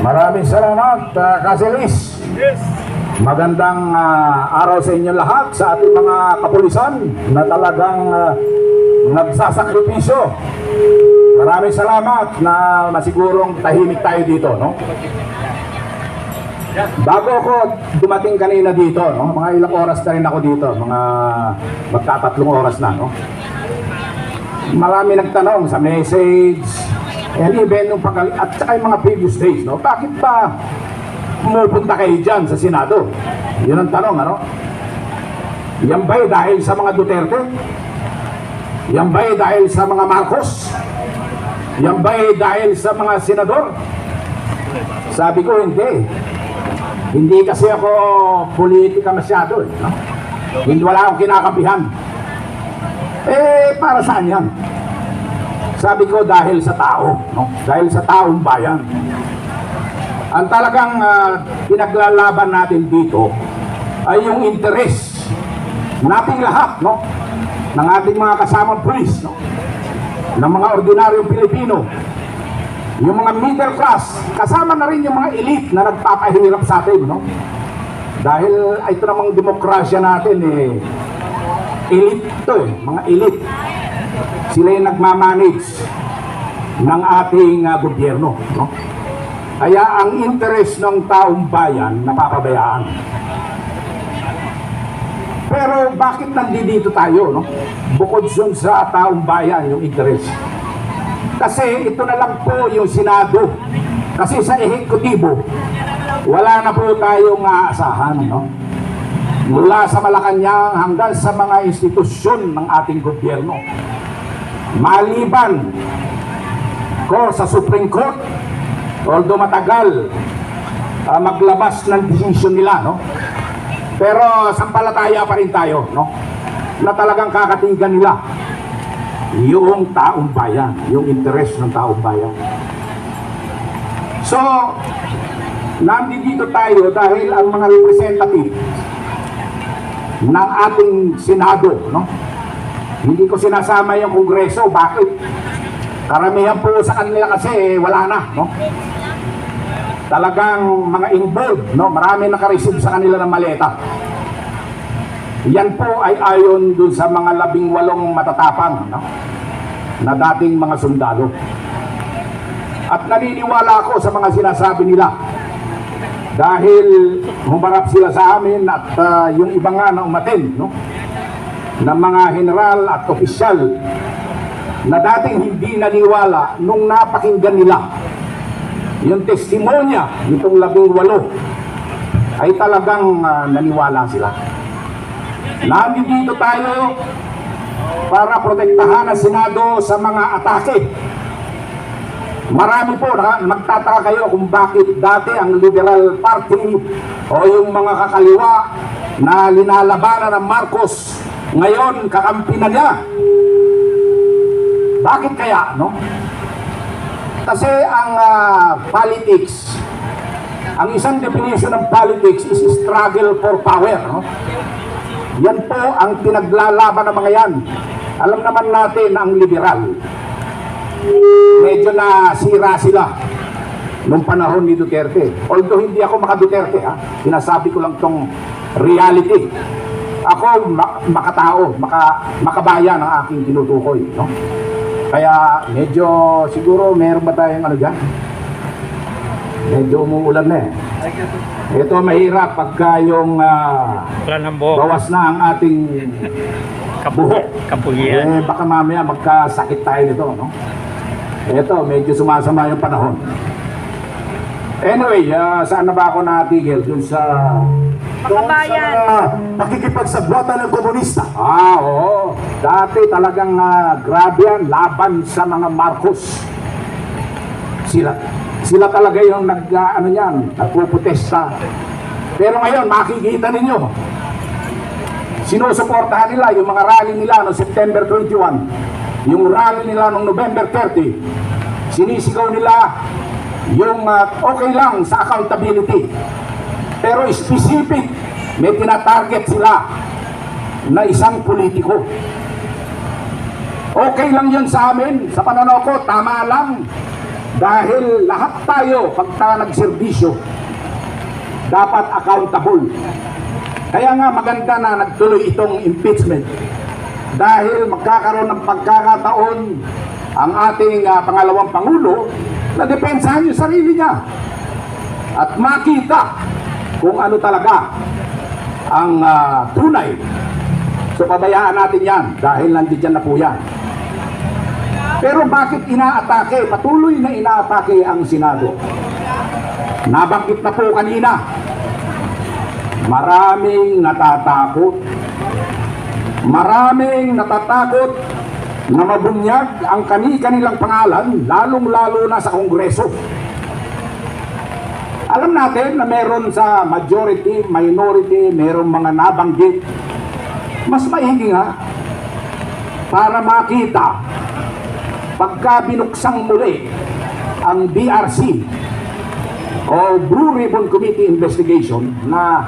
Maraming salamat, Kasilis. Yes. Magandang araw sa inyo lahat, sa ating mga kapulisan na talagang nagsasakripisyo. Maraming salamat na masigurong tahimik tayo dito, no? Bago ako dumating kanina dito, no? Mga ilang oras na rin ako dito, mga magtatatlong oras na, no? Marami nagtanong sa message, and even nung at saka yung mga previous days, no? Bakit ba pumupunta kayo dyan sa Senado? Yun ang tanong, ano? Yan ba'y dahil sa mga Duterte? Yan ba'y dahil sa mga Marcos? Yan ba'y dahil sa mga senador? Sabi ko, hindi. Hindi kasi ako politika masyado, no? Hindi, wala akong kinakapihan. Para saan yan? Sabi ko, dahil sa tao, no? Dahil sa taong bayan. Ang talagang pinaglalaban natin dito ay yung interes nating lahat, no? Ng ating mga kasamang pulis, no? Ng mga ordinaryong Pilipino, yung mga middle class, kasama na rin yung mga elite na nagpapahirap sa atin, no? Dahil ito namang demokrasya natin, elite to, mga elite. Sila yung nagmamanage ng ating gobyerno, no? Kaya ang interes ng taong bayan napapabayaan. Pero bakit nandito tayo, no? Bukod dun sa taong bayan yung interes. Kasi ito na lang po yung Senado. Kasi sa ehekutibo, wala na po tayong aasahan, no? Mula sa Malacanang hanggang sa mga institusyon ng ating gobyerno. Maliban ko sa Supreme Court, although matagal maglabas ng desisyon nila, no? Pero sampalataya pa rin tayo, no? Na talagang kakatigan nila yung taong bayan, yung interes ng taong bayan. So, nandito tayo dahil ang mga representative ng ating Senado, no? Hindi ko sinasama yung Kongreso. Bakit? Karamihan po sa kanila kasi wala na, no? Talagang mga involved, no? Marami naka-receive sa kanila ng maleta. Yan po ay ayon dun sa mga 18 matatapang, no? Na dating mga sundalo. At naniniwala ako sa mga sinasabi nila dahil humarap sila sa amin at yung iba nga na umaten, no? Ng mga general at opisyal na dating hindi naniwala nung napakinggan nila yung testimonya nitong 18 ay talagang naniwala sila. Nandito tayo para protektahan ang Senado sa mga atake. Marami po magtataka kayo kung bakit dati ang Liberal Party o yung mga kakaliwa na linalabanan ng Marcos ngayon kakampi na niya. Bakit kaya, no? Kasi ang politics, ang isang definition ng politics is struggle for power, no? Yan po ang pinaglalaban ng mga yan. Alam naman natin ang liberal, medyo nasira sila nung panahon ni Duterte. Although hindi ako maka-Duterte, sinasabi ko lang tong reality. Ako makatao, makabayan ang aking tinutukoy, no? Kaya medyo siguro meron ba tayong ano dyan? Medyo umuulan na eh. Ito mahirap pagka yung bawas na ang ating buhok. Kapugian. Baka mamaya magkasakit tayo nito, no? Ito, medyo sumasama yung panahon. Anyway, saan na ba ako natigil? Dun sa Pakikipagsagwatan ng komunista. Oo. Dati talagang grabe yan, laban sa mga Marcos. Sila talaga yung nagpuprotesta. Pero ngayon, makikita ninyo, sinusuportahan nila yung mga rally nila noong September 21, yung rally nila noong November 30. Sinisigaw nila yung okay lang sa accountability. Pero specific, may tinatarget sila na isang politiko. Okay lang yun sa amin, sa pananaw ko, tama lang. Dahil lahat tayo, pagka nagserbisyo, dapat accountable. Kaya nga maganda na nagtuloy itong impeachment. Dahil magkakaroon ng pagkakataon ang ating pangalawang Pangulo na depensahan yung sarili niya. At makita kung ano talaga ang tunay. So pabayaan natin yan dahil nandiyan na po yan. Pero bakit inaatake? Patuloy na inaatake ang Senado. Nabanggit na po kanina. Maraming natatakot. Maraming natatakot na mabunyag ang kanilang pangalan, lalong-lalo na sa Kongreso. Alam natin na meron sa majority, minority, merong mga nabanggit. Mas maigi nga para makita pagka binuksang muli ang BRC o Blue Ribbon Committee Investigation na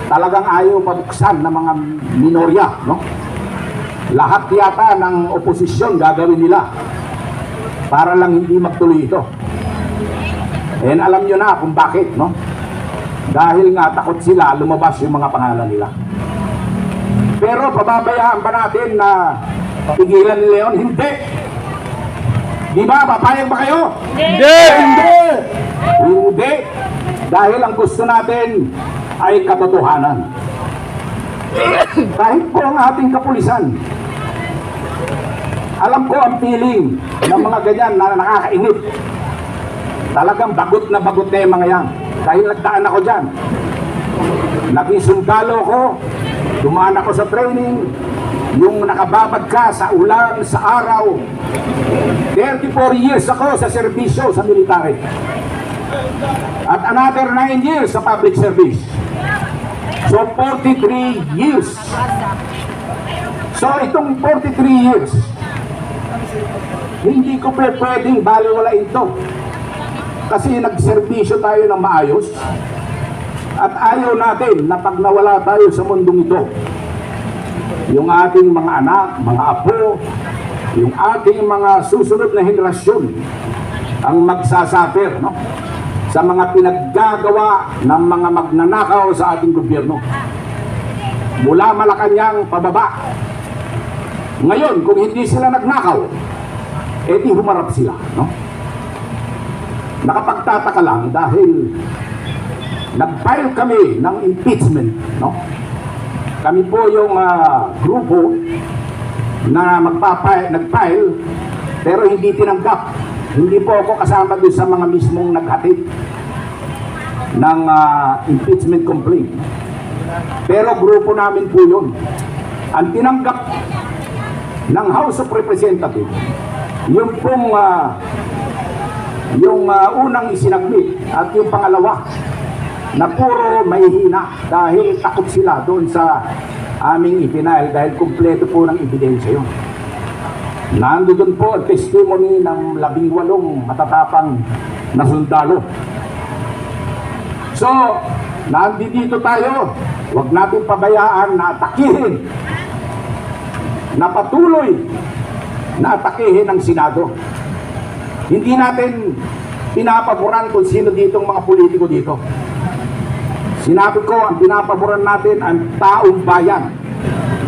talagang ayaw mabuksan ng mga minorya, no? Lahat yata ng oposisyon gagawin nila para lang hindi magtuloy ito. And alam nyo na kung bakit, no? Dahil nga takot sila lumabas yung mga pangalan nila. Pero pababayaan ba natin na pigilan nila yun? Hindi! Di ba? Papayag ba kayo? Hindi! Hindi! Hindi! Dahil ang gusto natin ay katotohanan. Kahit po ang ating kapulisan, alam ko ang feeling ng mga ganyan na nakakainit. Talagang bagot na yung mga yan. Dahil nagdaan ako dyan. Naging sundalo ko, dumaan ako sa training, yung nakababad ka sa ulan, sa araw. 34 years ako sa serbisyo sa military. At another 9 years sa public service. So 43 years. So itong 43 years, hindi ko pwedeng baliwalain ito. Kasi nagserbisyo tayo ng maayos. At ayaw natin na pag nawala tayo sa mundong ito, yung ating mga anak, mga apo, yung ating mga susunod na henerasyon ang magsasuffer, no? Sa mga pinaggagawa ng mga magnanakaw sa ating gobyerno. Mula Malacanang pababa. Ngayon, kung hindi sila nagnakaw, edi humarap sila, no? Nakapagtataka lang dahil nag-file kami ng impeachment, no? Kami po yung grupo na nag-file pero hindi tinanggap. Hindi po ako kasama doon sa mga mismong naghatid ng impeachment complaint. Pero grupo namin po yun. Ang tinanggap ng House of Representatives, yung pong unang isinagmit at yung pangalawa na puro may hina dahil takot sila doon sa aming ipinail dahil kumpleto po ng ebidensya yun. Nandoon po ang testimony ng 18 matatapang na sundalo. So, nandito tayo. Huwag natin pabayaan na atakihin, na patuloy na atakihin ang Senado. Hindi natin pinapaboran kung sino ditong mga politiko dito. Sinabi ko, ang pinapaboran natin ang taong bayan.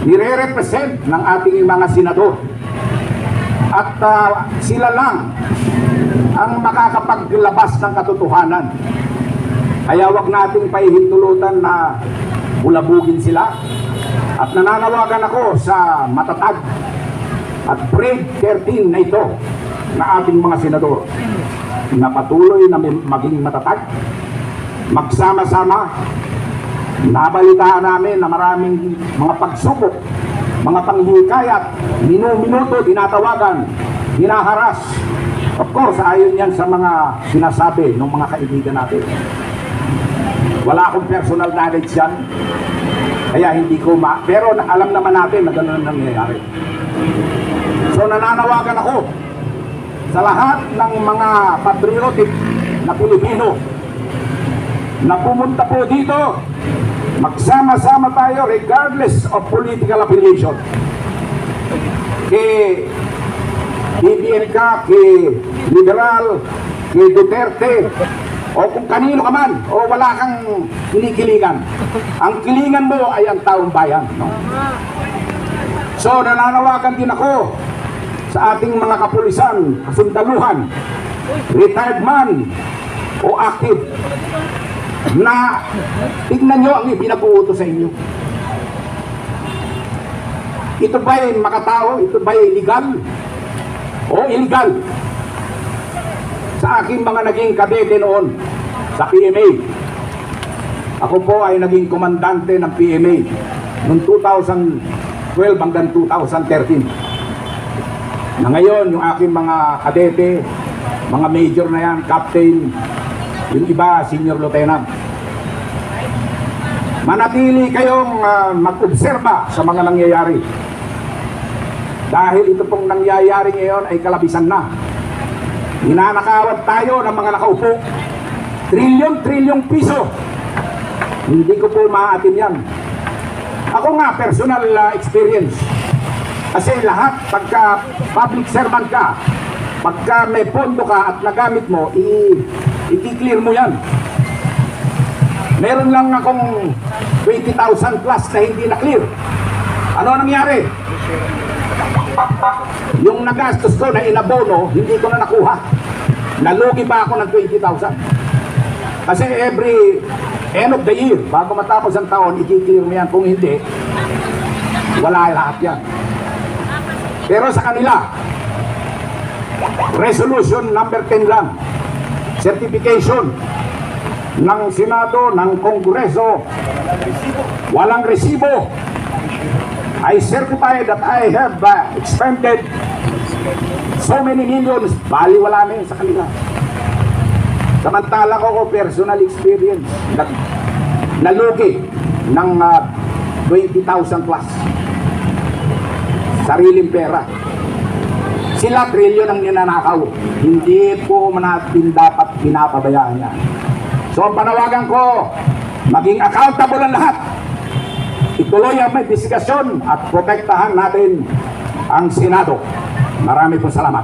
Nire-represent ng ating mga senador. At sila lang ang makakapaglabas ng katotohanan. Kaya wag nating pahihintulutan na bulabugin sila. At nananawagan ako sa matatag at brave 13 na ito na ating mga senador na patuloy na maging matatag, magsama-sama. Nabalitaan namin na maraming mga pagsubok, mga panghihikayat, minuto tinatawagan, hinaharas. Of course, ayon yan sa mga sinasabi ng mga kaibigan natin. Wala akong personal knowledge yan, kaya hindi ko pero alam naman natin na gano'n ang nangyayari. So nananawagan ako sa lahat ng mga patriotic na Pilipino na pumunta po dito. Magsama-sama tayo regardless of political affiliation. Kay BBM ka, kay liberal, kay Duterte, o kung kanino ka man, o wala kang kinikilingan. Ang kilingan mo ay ang taong bayan. No? So, nananawagan din ako sa ating mga kapulisan, kasundaluhan, retired man o active, na tignan nyo ang ibinabuto sa inyo. Ito ba'y makatao? Ito ba'y legal? O illegal? Sa aking mga naging kadete noon sa PMA, ako po ay naging komandante ng PMA noong 2012 hanggang 2013. Na ngayon, yung aking mga kadete, mga major na yan, captain, yung iba, senior lieutenant. Manatili kayong mag-obserba sa mga nangyayari. Dahil ito pong nangyayari ngayon ay kalabisan na. Ninanakawat tayo ng mga nakaupo. Trilyon piso. Hindi ko po maatin yan. Ako nga, personal experience. Kasi lahat, pagka public servant ka, pagka may pondo ka at nagamit mo, i-clear mo yan. Meron lang akong 20,000 plus na hindi na-clear. Ano nangyari? Yung nagastos ko na inabono, hindi ko na nakuha. Nalugi pa ako ng 20,000. Kasi every end of the year, bago matapos ang taon, i-clear mo yan. Kung hindi, wala lahat yan. Pero sa kanila, resolution number 10 lang, certification ng Senado, ng Kongreso, walang resibo. I certify that I have expended so many millions. Bali wala na yun sa kanila. Samantala ko personal experience, nalugi ng 20,000 plus. Sariling pera. Sila trilyon ang ninanakaw. Hindi po natin dapat pinapabayaan yan. So ang panawagan ko, maging accountable ang lahat. Ituloy ang investigasyon at protektahan natin ang Senado. Marami po salamat.